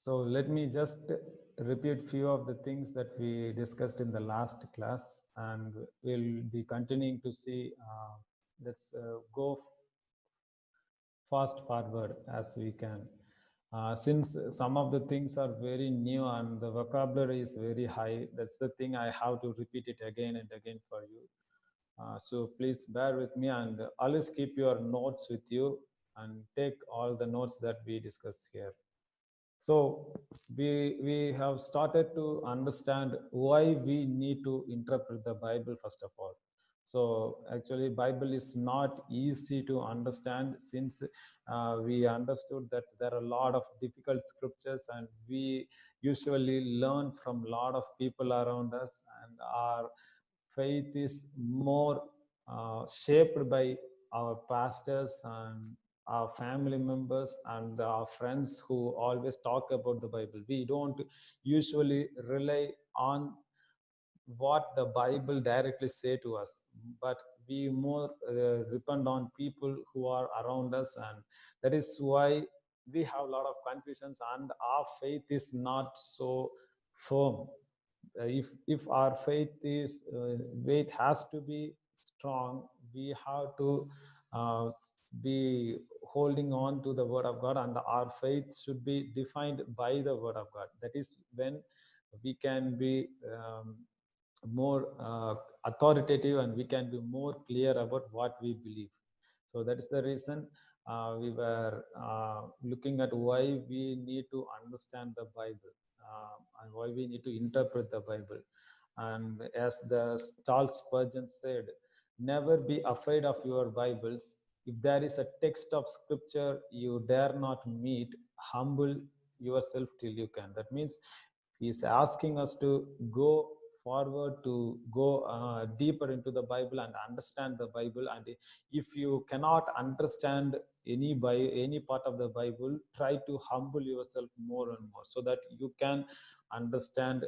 So let me just repeat few of the things that we discussed in the last class, and we'll be continuing to see. Let's go fast forward as we can. Since some of the things are very new and the vocabulary is very high, that's the thing I have to repeat it again and again for you. So please bear with me and always keep your notes with you and take all the notes that we discussed here. So we have started to understand why we need to interpret the Bible first of all. So actually, Bible is not easy to understand since we understood that there are a lot of difficult scriptures, and we usually learn from a lot of people around us, and our faith is more shaped by our pastors and our family members and our friends who always talk about the Bible. We don't usually rely on what the Bible directly say to us, but we more depend on people who are around us, and that is why we have a lot of confusions and our faith is not so firm. If our faith has to be strong, we have to uh, be holding on to the word of God, and our faith should be defined by the word of God. That is when we can be more authoritative and we can be more clear about what we believe. So that is the reason we were looking at why we need to understand the Bible, and why we need to interpret the Bible. And as the Charles Spurgeon said, never be afraid of your Bibles. If there is a text of scripture you dare not meet, humble yourself till you can. That means he is asking us to go forward, to go deeper into the Bible and understand the Bible. And if you cannot understand any part of the Bible, try to humble yourself more and more so that you can understand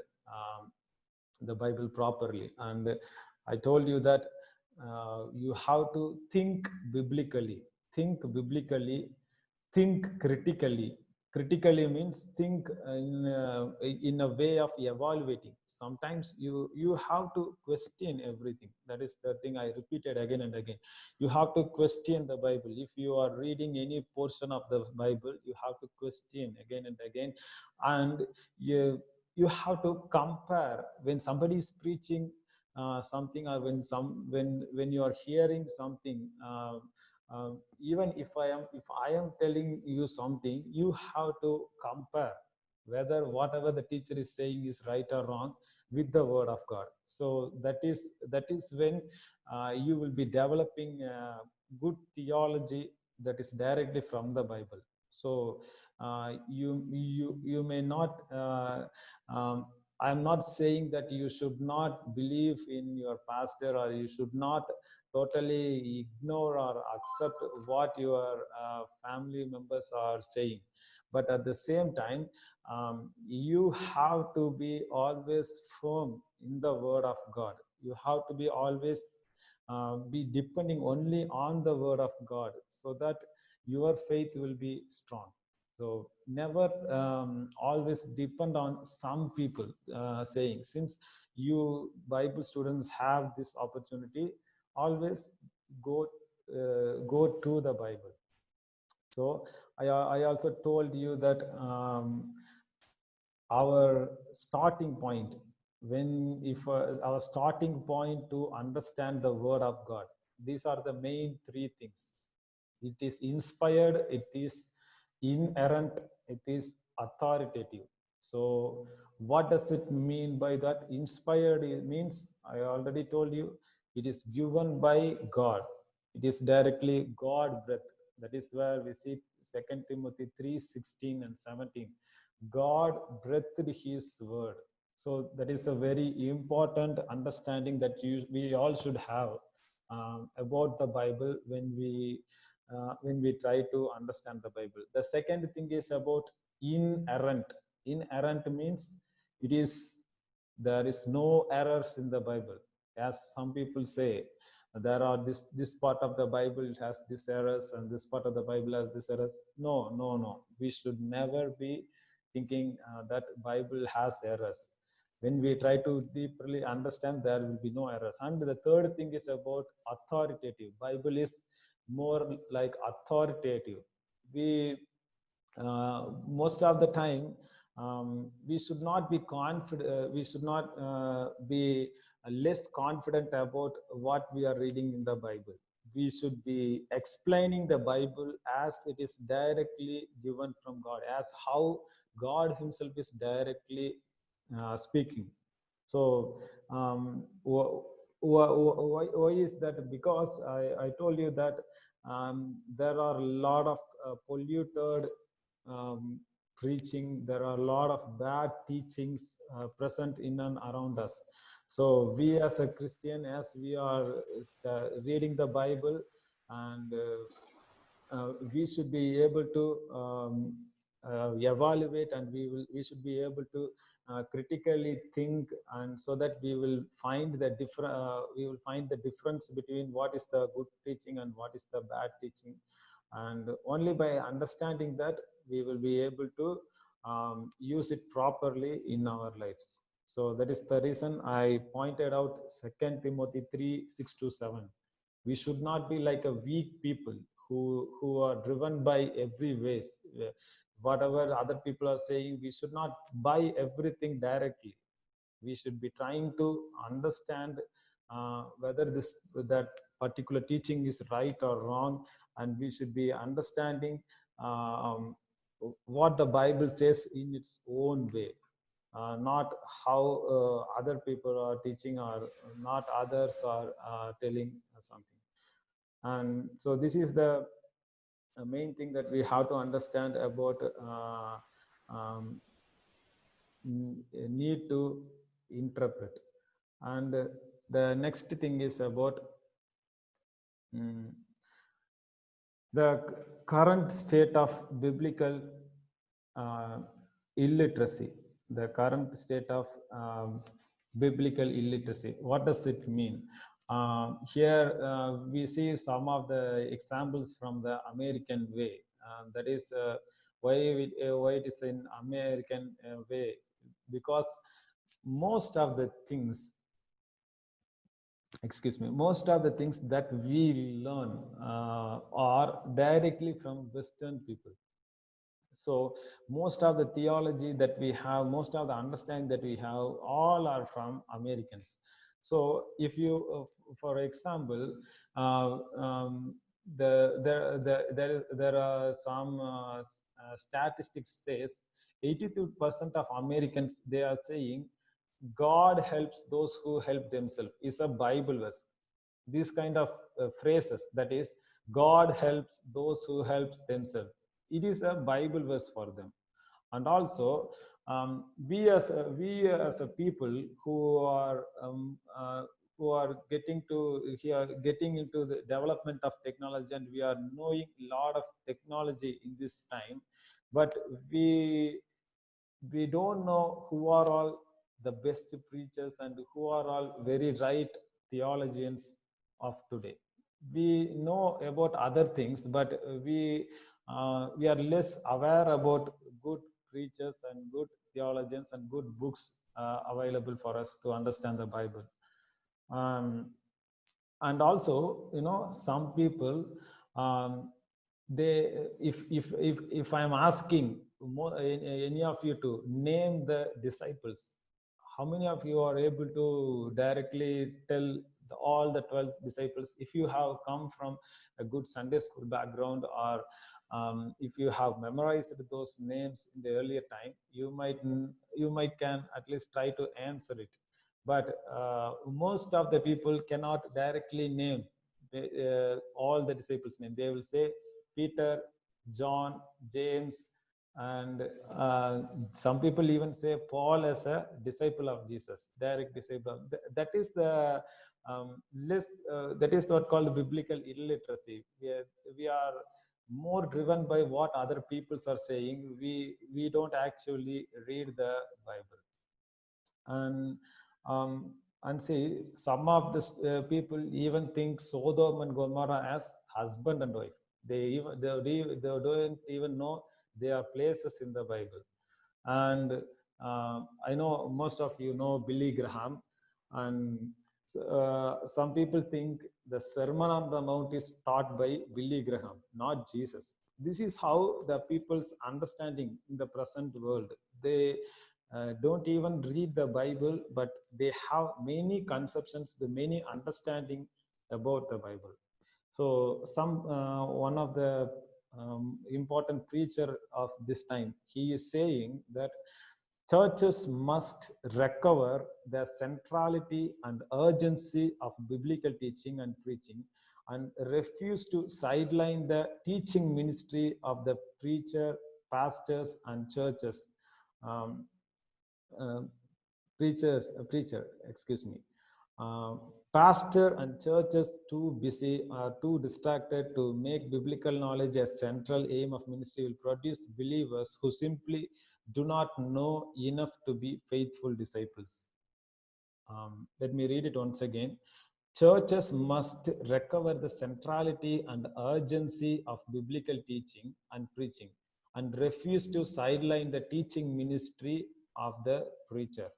the Bible properly. And I told you that you have to think biblically, think critically. Critically means think in a way of evaluating. Sometimes you have to question everything. That is the thing I repeated again and again. You have to question the Bible. If you are reading any portion of the Bible, you have to question again and again, and you have to compare when somebody is preaching something, or when you are hearing something. Even if I am telling you something, you have to compare whether whatever the teacher is saying is right or wrong with the word of God. So that is when you will be developing good theology that is directly from the Bible. So you may not. I'm not saying that you should not believe in your pastor, or you should not totally ignore or accept what your family members are saying. But at the same time, you have to be always firm in the word of God. You have to be always be depending only on the word of God, so that your faith will be strong. So never always depend on some people saying. Since you Bible students have this opportunity, always go go to the Bible. So I also told you that our starting point, when if our starting point to understand the word of God, these are the main three things. It is inspired, it is inerrant, it is authoritative. So what does it mean by that? Inspired, it means, I already told you, it is given by God. It is directly God breath. That is where we see 2 Timothy 3:16 and 17. God breathed his word. So that is a very important understanding that we all should have about the Bible when we try to understand the Bible. The second thing is about inerrant. Inerrant means it is there is no errors in the Bible. As some people say, there are this part of the Bible has this errors and this part of the Bible has this errors. No, no, no. We should never be thinking that Bible has errors. When we try to deeply understand, there will be no errors. And the third thing is about authoritative. Bible is more like authoritative. We most of the time we should not be confident. We should not be less confident about what we are reading in the Bible. We should be explaining the Bible as it is directly given from God, as how God Himself is directly speaking. So why is that? Because I told you that there are a lot of polluted um, preaching. There are a lot of bad teachings present in and around us. So we as a Christian, as we are reading the Bible, and we should be able to evaluate, and we should be able to critically think, and so that we will find the difference between what is the good teaching and what is the bad teaching. And only by understanding that, we will be able to use it properly in our lives. So that is the reason I pointed out 2 Timothy 3:6-7. We should not be like a weak people who are driven by every ways. Whatever other people are saying, we should not buy everything directly. We should be trying to understand whether that particular teaching is right or wrong, and we should be understanding what the Bible says in its own way, not how other people are teaching, or not others are telling something. And so this is the main thing that we have to understand about need to interpret. And the next thing is about the current state of biblical illiteracy. The current state of biblical illiteracy. What does it mean? Here we see some of the examples from the American way. That is why it is in American way, because most of the things most of the things that we learn are directly from Western people. So most of the theology that we have, most of the understanding that we have, all are from Americans. So if you for example there are some statistics says 82% of Americans, they are saying God helps those who help themselves is a Bible verse. These kind of phrases, that is, God helps those who helps themselves, it is a Bible verse for them. And also we as a people who are getting into the development of technology, and we are knowing a lot of technology in this time, but we don't know who are all the best preachers and who are all very right theologians of today. We know about other things, but we are less aware about good preachers and good theologians and good books available for us to understand the Bible. And also, some people, they if I'm asking any of you to name the disciples, how many of you are able to directly tell all the 12 disciples? If you have come from a good Sunday school background, or if you have memorized those names in the earlier time, you might can at least try to answer it. But most of the people cannot directly name all the disciples' name. They will say Peter, John, James, and some people even say Paul as a disciple of Jesus, direct disciple. That is the that is what called biblical illiteracy. We are more driven by what other peoples are saying. We don't actually read the Bible. And see, some of the people even think Sodom and Gomorrah as husband and wife. They don't even know they are places in the Bible. And I know most of you know Billy Graham, and some people think the Sermon on the Mount is taught by Billy Graham, not Jesus. This is how the people's understanding in the present world. They don't even read the Bible, but they have many conceptions, the many understanding about the Bible. So one of the important preacher of this time, he is saying that churches must recover the centrality and urgency of biblical teaching and preaching, and refuse to sideline the teaching ministry of the preacher, pastors, and churches. Um, uh, preacher, excuse me. Uh, Pastor and churches too busy or too distracted to make biblical knowledge a central aim of ministry will produce believers who simply do not know enough to be faithful disciples. Let me read it once again. Churches must recover the centrality and urgency of biblical teaching and preaching, and refuse to sideline the teaching ministry of the preacher.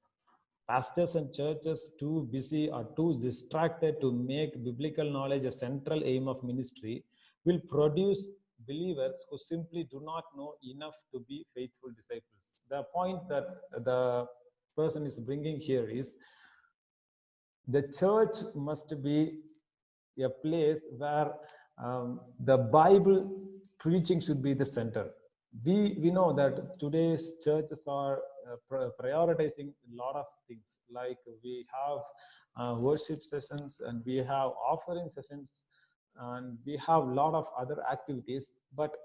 Pastors and churches too busy or too distracted to make biblical knowledge a central aim of ministry will produce believers who simply do not know enough to be faithful disciples. The point that the person is bringing here is the church must be a place where the Bible preaching should be the center. We know that today's churches are prioritizing a lot of things, like we have worship sessions and we have offering sessions and we have a lot of other activities, but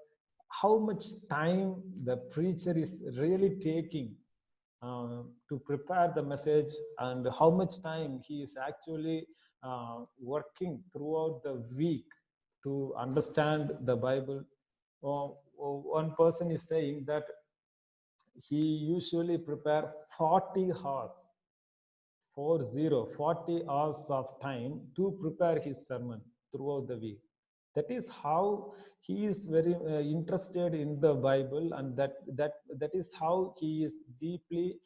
how much time the preacher is really taking to prepare the message, and how much time he is actually working throughout the week to understand the Bible. One person is saying that he usually prepare 40 hours, 40 hours of time to prepare his sermon throughout the week. That is how he is very interested in the Bible, and that is how he is deeply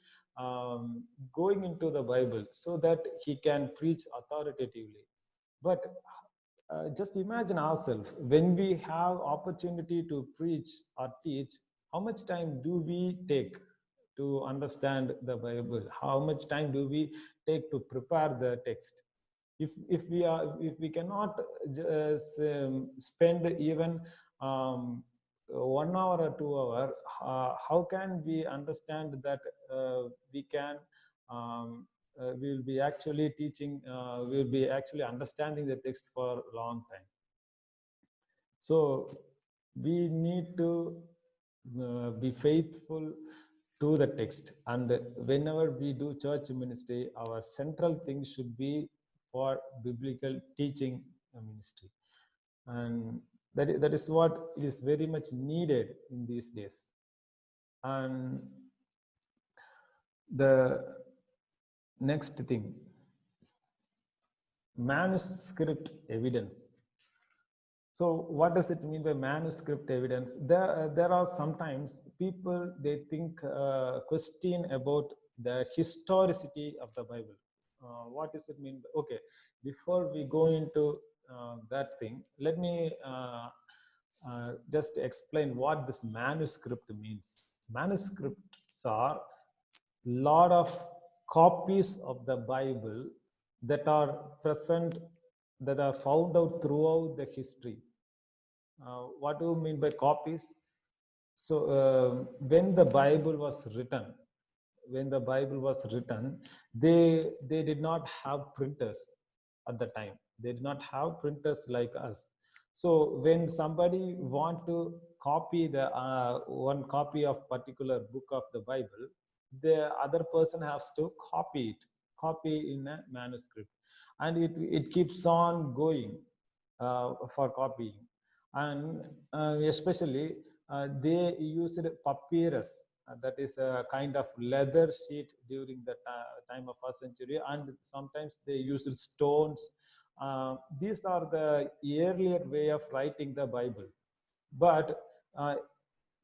going into the Bible so that he can preach authoritatively. But just imagine ourselves when we have opportunity to preach or teach, how much time do we take to understand the Bible? How much time do we take to prepare the text? If we cannot just spend even 1 hour or 2 hour, how can we understand that we can we will be actually teaching, we will be actually understanding the text for a long time. So we need to be faithful to the text, and whenever we do church ministry, our central thing should be for biblical teaching ministry, and that is what is very much needed in these days. And the next thing, manuscript evidence. So what does it mean by manuscript evidence? There are sometimes people, they think question about the historicity of the Bible. What does it mean? Okay, before we go into that thing, let me just explain what this manuscript means. Manuscripts are lot of copies of the Bible that are present, that are found out throughout the history. What do you mean by copies? So when the Bible was written, they did not have printers at the time. They did not have printers like us. So when somebody want to copy the one copy of particular book of the Bible, the other person has to copy in a manuscript, and it keeps on going for copying. And especially they used papyrus, that is a kind of leather sheet during the time of first century, and sometimes they used stones. These are the earlier way of writing the Bible. But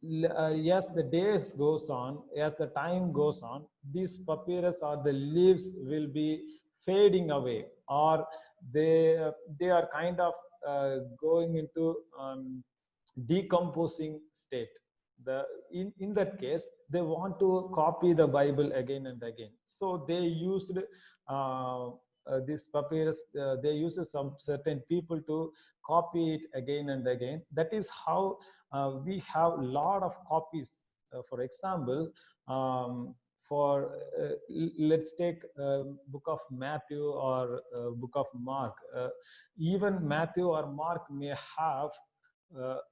as the days goes on, as the time goes on, these papyrus or the leaves will be fading away, or they are kind of going into decomposing state. The in that case, they want to copy the Bible again and again, so they used this papyrus. They used some certain people to copy it again and again. That is how we have a lot of copies. For example, for let's take book of Matthew or book of Mark. Even Matthew or Mark may have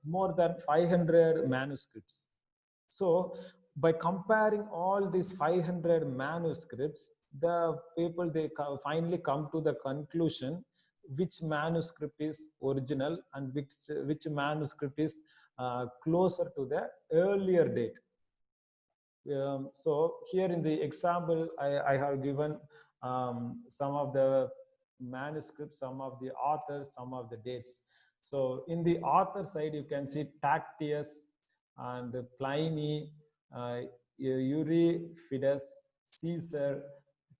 more than 500 manuscripts. So by comparing all these 500 manuscripts, the people, they finally come to the conclusion which manuscript is original and which manuscript is closer to the earlier date. So here in the example, I have given some of the manuscripts, some of the authors, some of the dates. So in the author side, you can see Tacitus and Pliny, Euripides, Caesar,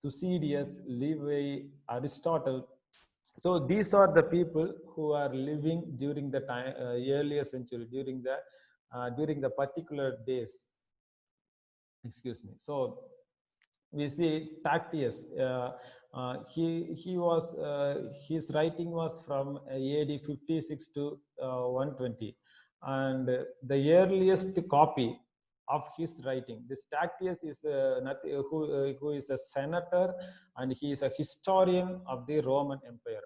Thucydides, Livy, Aristotle. So these are the people who are living during the time, earlier century, during the particular days. Excuse me. So we see Tacitus. He was his writing was from AD 56 to 120, and the earliest copy of his writing. This Tacitus is who is a senator, and he is a historian of the Roman Empire.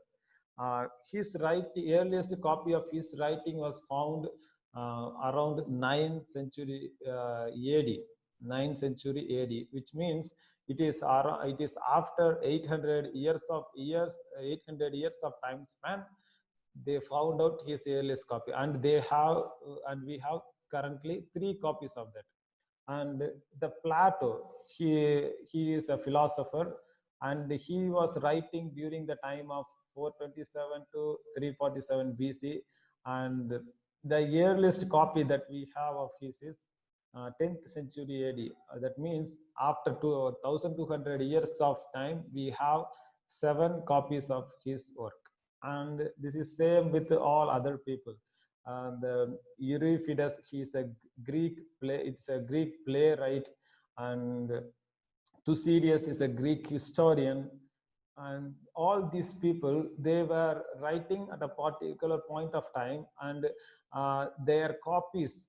The earliest copy of his writing was found around 9th century AD. 9th century AD, which means it is after 800 years of 800 years of time span. They found out his earliest copy, and we have currently 3 copies of that. And the Plato, he is a philosopher, and he was writing during the time of 427 to 347 BC, and the earliest copy that we have of his is 10th century AD. That means after 1200 years of time, we have 7 copies of his work. And this is same with all other people. And Euripides, he's a it's a Greek playwright, and Thucydides is a Greek historian, and all these people, they were writing at a particular point of time, and their copies,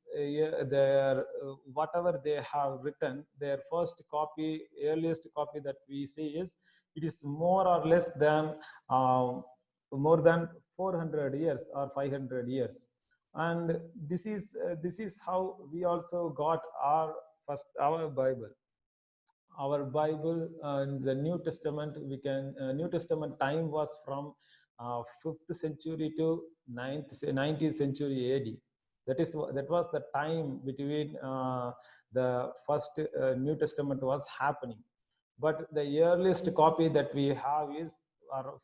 whatever they have written, their first copy, earliest copy that we see is, it is more or less than more than 400 years or 500 years. And this is how we also got our Bible. Our Bible in the New Testament, New Testament time was from 5th century to 19th century AD. That was the time between the first New Testament was happening. But the earliest copy that we have is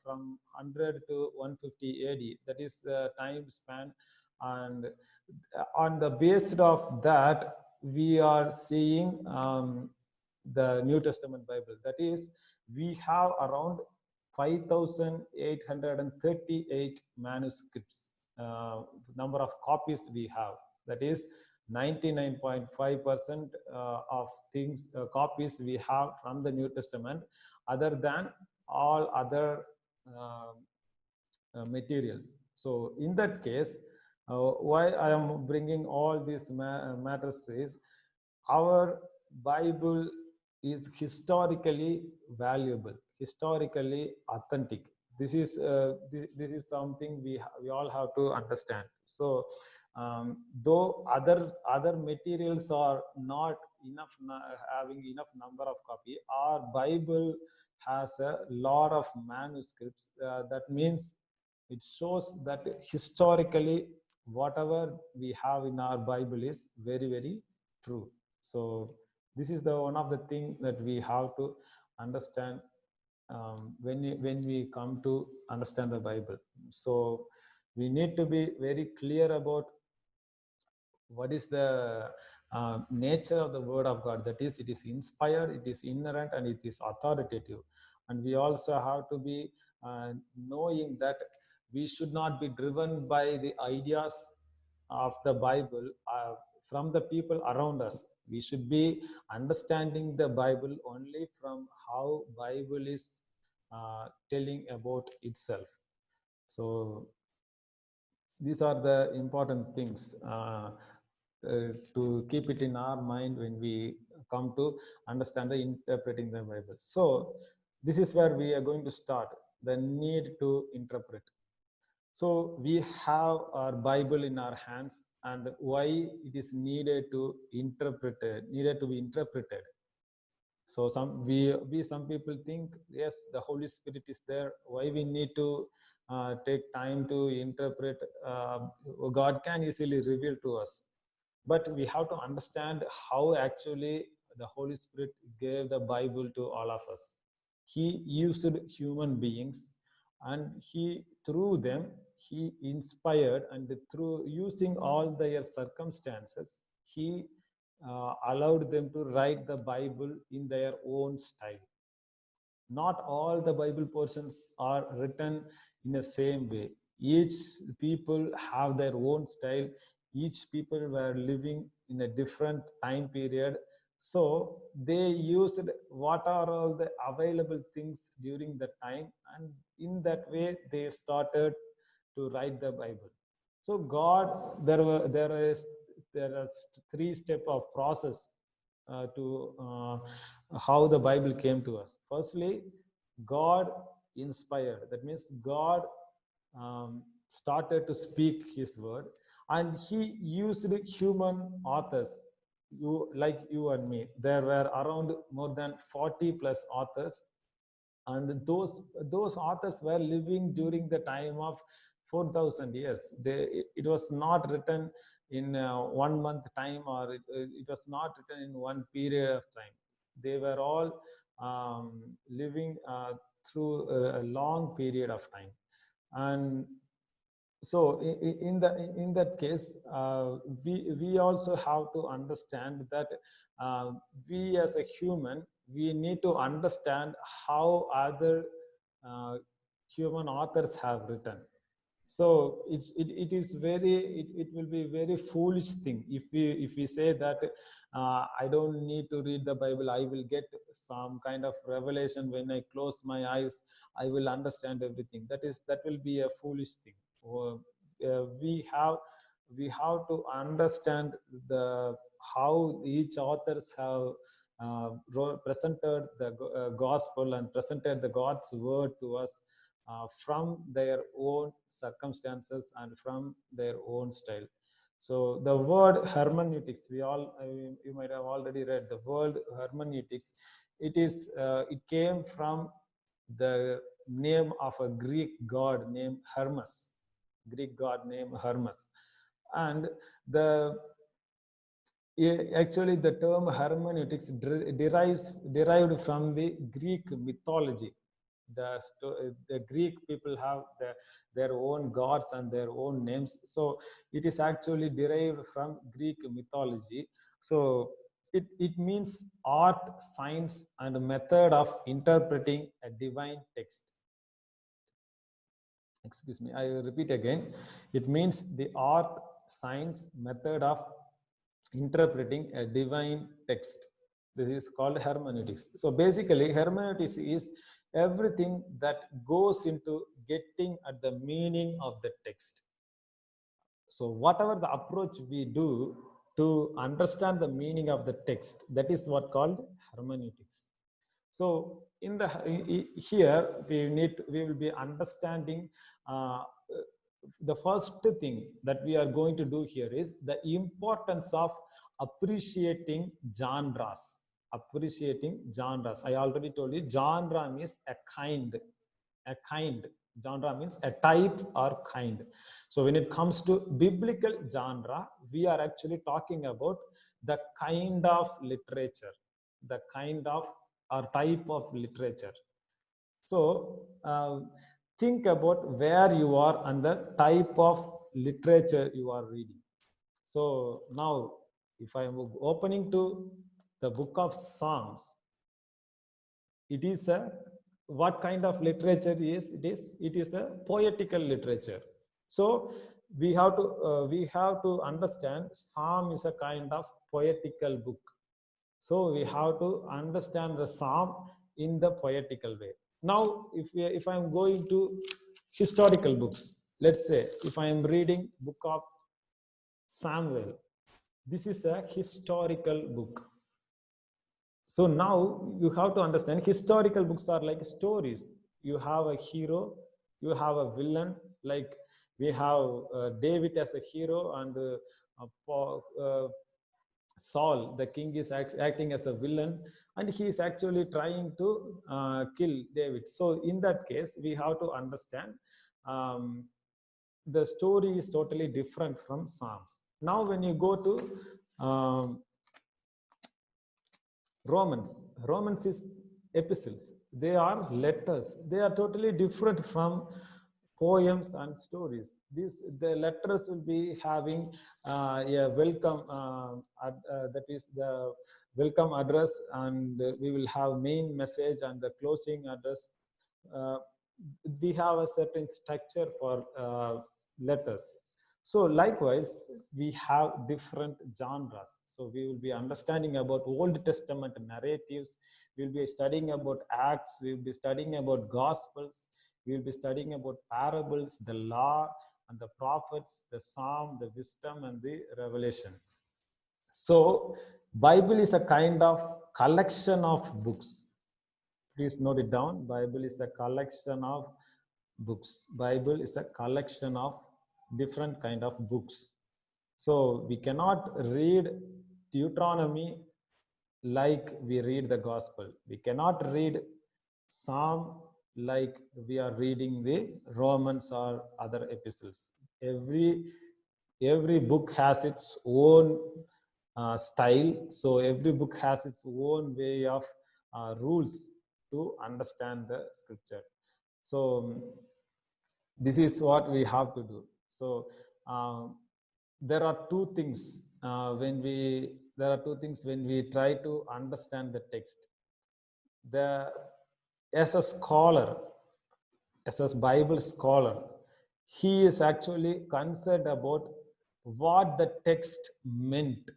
from 100 to 150 AD. That is the time span, and on the basis of that, we are seeing the New Testament Bible. That is, we have around 5,838 manuscripts, number of copies we have. That is 99.5% of copies we have from the New Testament, other than all other materials. So in that case, why I am bringing all these matters is, our Bible is historically valuable, historically authentic. This is something we all have to understand. So though other materials are not enough, having enough number of copy, our Bible has a lot of manuscripts. That means it shows that historically whatever we have in our Bible is very, very true. So this is the one of the thing that we have to understand when we come to understand the Bible. So we need to be very clear about what is the nature of the word of God. That is, it is inspired, it is inerrant, and it is authoritative. And we also have to be knowing that we should not be driven by the ideas of the Bible from the people around us. We should be understanding the Bible only from how Bible is telling about itself. So these are the important things to keep it in our mind when we come to understand the interpreting the Bible. So this is where we are going to start, the need to interpret. So we have our Bible in our hands, and why it is needed to needed to be interpreted. So some people think, yes, the Holy Spirit is there, why we need to take time to interpret. God can easily reveal to us, but we have to understand how actually the Holy Spirit gave the Bible to all of us. He used human beings, and he through them he inspired, and through using all their circumstances, he allowed them to write the Bible in their own style. Not all the Bible portions are written in the same way. Each people have their own style. Each people were living in a different time period. So they used what are all the available things during the time, and in that way they started to write the Bible. So God, there is three-step of process to how the Bible came to us. Firstly, God inspired. That means God started to speak His word, and He used human authors, like you and me. There were around more than 40 plus authors, and those authors were living during the time of 4,000 years. It was not written in 1 month time, or it was not written in one period of time. They were all living through a long period of time. And so in that case, we also have to understand that we as a human, we need to understand how other human authors have written. So it is very, it will be very foolish thing if we say that I don't need to read the Bible, I will get some kind of revelation when I close my eyes, I will understand everything. That will be a foolish thing. We have to understand the how each authors have presented the gospel and presented the God's word to us from their own circumstances and from their own style. So the word hermeneutics, you might have already read the word hermeneutics. It came from the name of a Greek god named Hermes. Greek god named Hermes. And actually the term hermeneutics derived from the Greek mythology. The Greek people have their own gods and their own names. So it is actually derived from Greek mythology. So it means art, science, and method of interpreting a divine text. Excuse me, I repeat again. It means the art, science, method of interpreting a divine text. This is called hermeneutics. So basically, hermeneutics is everything that goes into getting at the meaning of the text. So whatever the approach we do to understand the meaning of the text, that is what called hermeneutics. So here we will be understanding the first thing that we are going to do here is the importance of appreciating genres. Appreciating genres. I already told you, genre means a kind. Genre means a type or kind. So when it comes to biblical genre, we are actually talking about the kind of literature, the kind of or type of literature. So think about where you are and the type of literature you are reading. So now, if I am opening to the book of Psalms, it is a, what kind of literature is it is? It is a poetical literature. So we have to understand Psalm is a kind of poetical book. So we have to understand the Psalm in the poetical way. Now, if I am going to historical books, let's say if I am reading book of Samuel, this is a historical book. So now you have to understand historical books are like stories. You have a hero, you have a villain, like we have David as a hero, and Saul, the king, is acting as a villain, and he is actually trying to kill David. So in that case, we have to understand um, the story is totally different from Psalms. Now, when you go to Romans is epistles. They are letters. They are totally different from poems and stories. The letters will be having a welcome, that is the welcome address, and we will have main message and the closing address. Uh, we have a certain structure for letters. So likewise, we have different genres. So we will be understanding about Old Testament narratives. We'll be studying about Acts. We'll be studying about Gospels. We'll be studying about parables, the law and the prophets, the Psalm, the wisdom and the revelation. So Bible is a kind of collection of books. Please note it down. Bible is a collection of books. Bible is a collection of different kind of books. So we cannot read Deuteronomy like we read the gospel. We cannot read Psalm like we are reading the Romans or other epistles. Every book has its own style. So every book has its own way of rules to understand the scripture. So this is what we have to do. So there are two things when we try to understand the text. As a scholar, as a Bible scholar, he is actually concerned about what the text meant.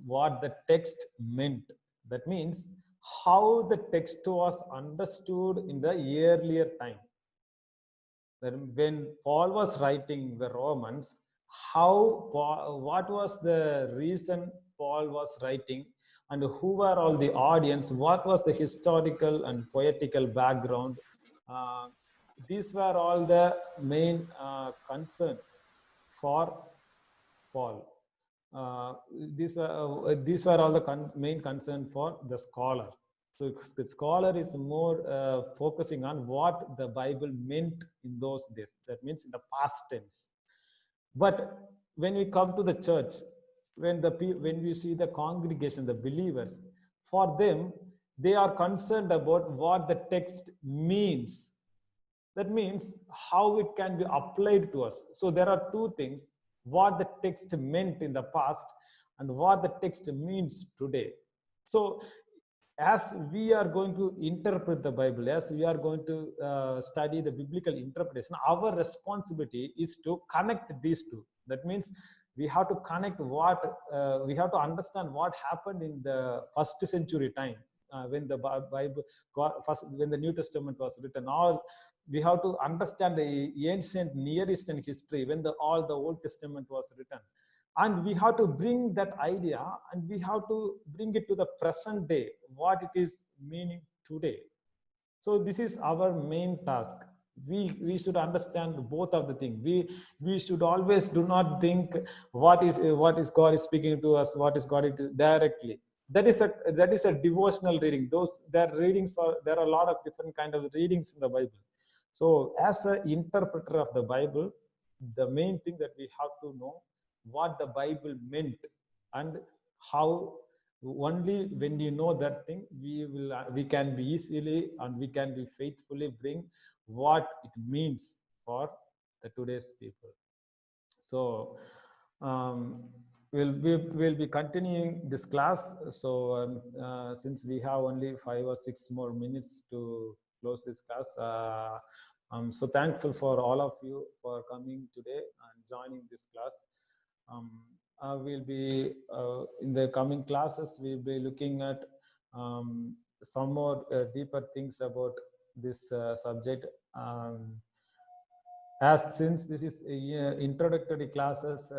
What the text meant. That means how the text was understood in the earlier time. When Paul was writing the Romans, what was the reason Paul was writing, and who were all the audience? What was the historical and poetical background? These were all the main concern for Paul. These were all the main concern for the scholar. So the scholar is more focusing on what the Bible meant in those days. That means in the past tense. But when we come to the church, when we see the congregation, the believers, for them, they are concerned about what the text means. That means how it can be applied to us. So there are two things: what the text meant in the past and what the text means today. So as we are going to interpret the Bible, as we are going to study the biblical interpretation, our responsibility is to connect these two. That means we have to connect we have to understand what happened in the first century time, when the Bible, when the New Testament was written, or we have to understand the ancient Near Eastern history when all the Old Testament was written. And we have to bring that idea and we have to bring it to the present day, what it is meaning today. So this is our main task. We should understand both of the things. We should always do not think what is God is speaking to us, what is God directly. That is a devotional reading. There are a lot of different kind of readings in the Bible. So as an interpreter of the Bible, the main thing that we have to know what the Bible meant, and how only when you know that thing, we can be easily and we can be faithfully bring what it means for the today's people. So we'll be continuing this class. So since we have only 5 or 6 more minutes to close this class, I'm so thankful for all of you for coming today and joining this class. We'll be in the coming classes, we'll be looking at some more deeper things about this subject. As since this is introductory classes,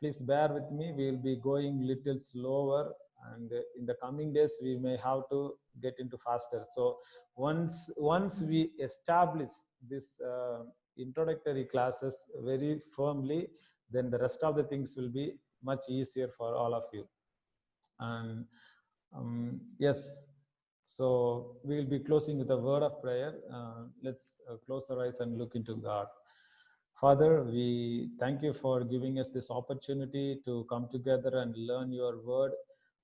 please bear with me. We will be going little slower, and in the coming days we may have to get into faster. So once we establish this introductory classes very firmly, then the rest of the things will be much easier for all of you. And yes, so we will be closing with a word of prayer. Let's close our eyes and look into God. Father, we thank you for giving us this opportunity to come together and learn your word.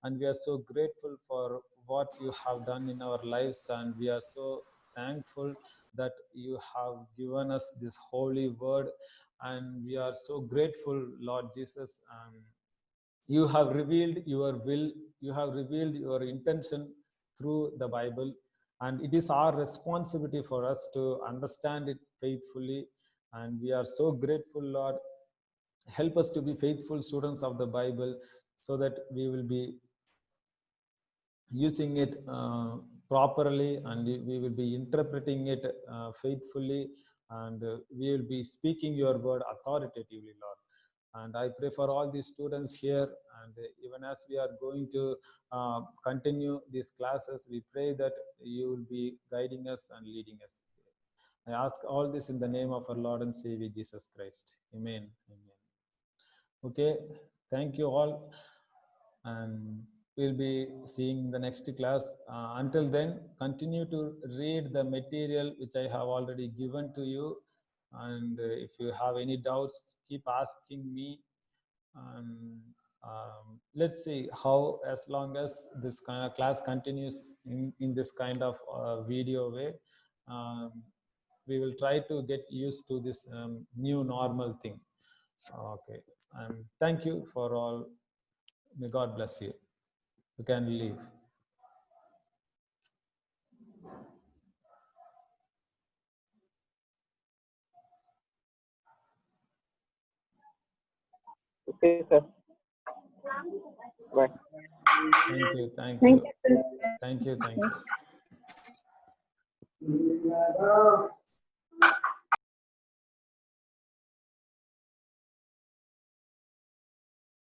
And we are so grateful for what you have done in our lives. And we are so thankful that you have given us this holy word. And we are so grateful, Lord Jesus. You have revealed your will, you have revealed your intention through the Bible, and it is our responsibility for us to understand it faithfully. And we are so grateful, Lord. Help us to be faithful students of the Bible, so that we will be using it properly, and we will be interpreting it faithfully, and we will be speaking your word authoritatively, Lord. And I pray for all these students here, and even as we are going to continue these classes, we pray that you will be guiding us and leading us. I ask all this in the name of our Lord and Savior Jesus Christ. Amen. Amen. Okay, thank you all, and we'll be seeing the next class. Until then, continue to read the material which I have already given to you. And if you have any doubts, keep asking me. Let's see how, as long as this kind of class continues in this kind of video way, we will try to get used to this new normal thing. Okay, and thank you for all. May God bless you. You can leave. Okay, sir. Bye. Thank you. Thank Thank you. you, sir. Thank you. Thank you.